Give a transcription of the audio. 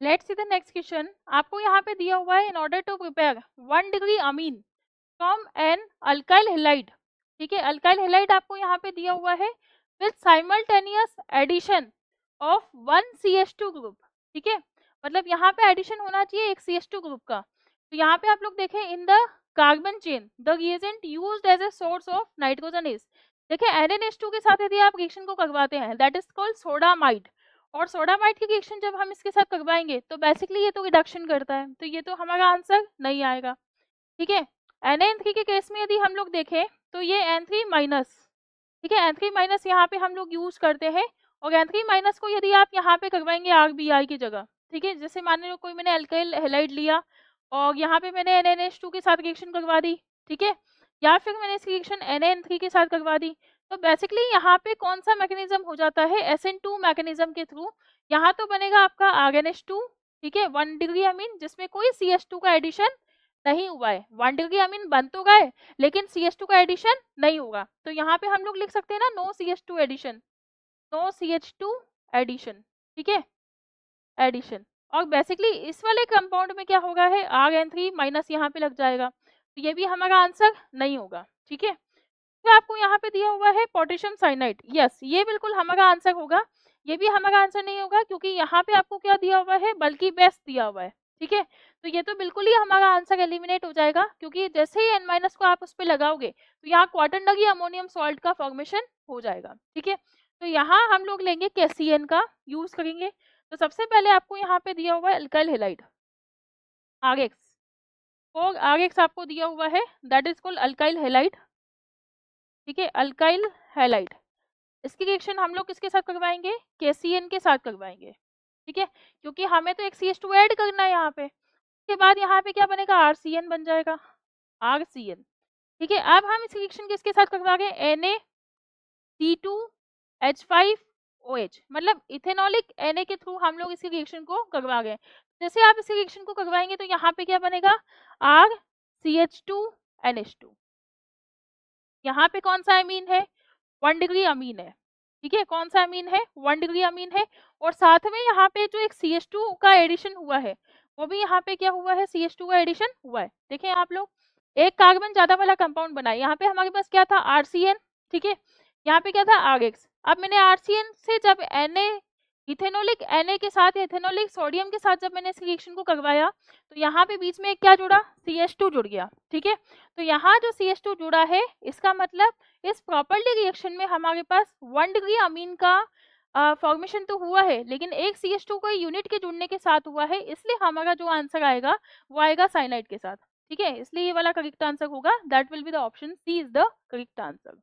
Let's see the next question. आपको यहाँ पे दिया हुआ है in order to prepare 1 degree amine from an alkyl halide. ठीक है, अल्काइल हेलाइड आपको यहाँ पे दिया हुआ है with simultaneous addition of 1 CH2 group. ठीक है, मतलब यहाँ पे एडिशन होना चाहिए एक CH2 ग्रुप का। तो यहाँ पे आप लोग देखें in the carbon chain the reagent used as a source of nitrogen is. देखिए NaNH2 के साथ यदि आप रिएक्शन को करवाते हैं दैट इज कॉल्ड सोडामाइड। और सोडामाइड की रिएक्शन जब हम इसके साथ करवाएंगे तो बेसिकली ये तो रिडक्शन करता है, तो ये तो हमारा आंसर नहीं आएगा। ठीक है, Na3 के केस में यदि हम लोग देखें तो ये N3 माइनस, ठीक है, N3 माइनस यहाँ पे हम लोग यूज करते हैं। और N3 माइनस को यदि आप यहाँ पे करवाएंगे RBI की जगह, ठीक है, जैसे मान लो कोई मैंने अल्काइल हैलाइड लिया और यहाँ पे मैंने NaNH2 के साथ रिएक्शन करवा दी, ठीक है, या फिर मैंने इसकी रिएक्शन Na3 के साथ करवा दी, तो बेसिकली यहाँ पे कौन सा मैकेनिज्म हो जाता है, SN2 मैकेनिज्म के थ्रू। यहाँ तो बनेगा आपका RNH2, ठीक है, 1 डिग्री अमीन जिसमें कोई CH2 का एडिशन नहीं हुआ है। 1 डिग्री अमीन बन तो गए लेकिन CH2 का एडिशन नहीं होगा, तो यहाँ पे हम लोग लिख सकते हैं ना no CH2 addition, no CH2 addition. ठीक है, एडिशन। और बेसिकली इस वाले कंपाउंड में क्या होगा है RN3 माइनस यहाँ पे लग जाएगा, तो ये भी हमारा आंसर नहीं होगा। ठीक है, तो आपको यहाँ पे दिया हुआ है पोटेशियम साइनाइड, यस ये बिल्कुल हमारा आंसर होगा। ये भी हमारा आंसर नहीं होगा क्योंकि यहाँ पे आपको क्या दिया हुआ है, बल्कि बेस दिया हुआ है। ठीक है, तो ये तो बिल्कुल ही हमारा आंसर एलिमिनेट हो जाएगा क्योंकि जैसे ही N- को आप उस पर लगाओगे तो यहाँ क्वाटरनरी अमोनियम सॉल्ट का फॉर्मेशन हो जाएगा। ठीक है, तो यहाँ हम लोग लेंगे KCN का यूज करेंगे। तो सबसे पहले आपको यहाँ पे दिया हुआ है अल्काइल हेलाइड RX, और RX आपको दिया हुआ है that is called alkyl halide. ठीक है, अल्काइल हैलाइड, इसकी रिएक्शन हम लोग किसके साथ करवाएंगे, KCN के साथ करवाएंगे। ठीक है, क्योंकि हमें तो एक CH2 ऐड करना है यहाँ पे। उसके बाद यहाँ पे क्या बनेगा, RCN बन जाएगा, RCN। ठीक है, अब हम इस रिएक्शन किसके साथ करवा रहे हैं, Na C2H5OH, मतलब इथेनॉलिक Na के थ्रू हम लोग इसी रिएक्शन को करवा गए। जैसे आप इस रिएक्शन को करवाएंगे तो यहाँ पे क्या बनेगा, RCH2NH2। यहाँ पे कौन सा अमीन है, 1 डिग्री अमीन है। ठीक है, कौन सा अमीन है, 1 डिग्री अमीन है। और साथ में यहाँ पे जो एक CH2 का एडिशन हुआ है वो भी यहाँ पे क्या हुआ है, CH2 का एडिशन हुआ है। देखें आप लोग, एक कार्बन ज्यादा वाला कंपाउंड बना है। यहाँ पे हमारे पास क्या था, RCN। ठीक है, यहाँ पे क्या था, RX। अब मैंने RCN से जब इथेनोलिक Na के साथ, इथेनोलिक सोडियम के साथ जब मैंने इस रिएक्शन को करवाया तो यहाँ पे बीच में एक क्या जुड़ा, CH2 जुड़ गया। ठीक है, तो यहाँ जो CH2 जुड़ा है इसका मतलब इस प्रॉपर्ली रिएक्शन में हमारे पास 1 डिग्री अमीन का फॉर्मेशन तो हुआ है लेकिन एक CH2 को यूनिट के जुड़ने के साथ हुआ है, इसलिए हमारा जो आंसर आएगा वो आएगा साइनाइड के साथ। ठीक है, इसलिए ये वाला करेक्ट आंसर होगा, that will be the option C is the correct answer.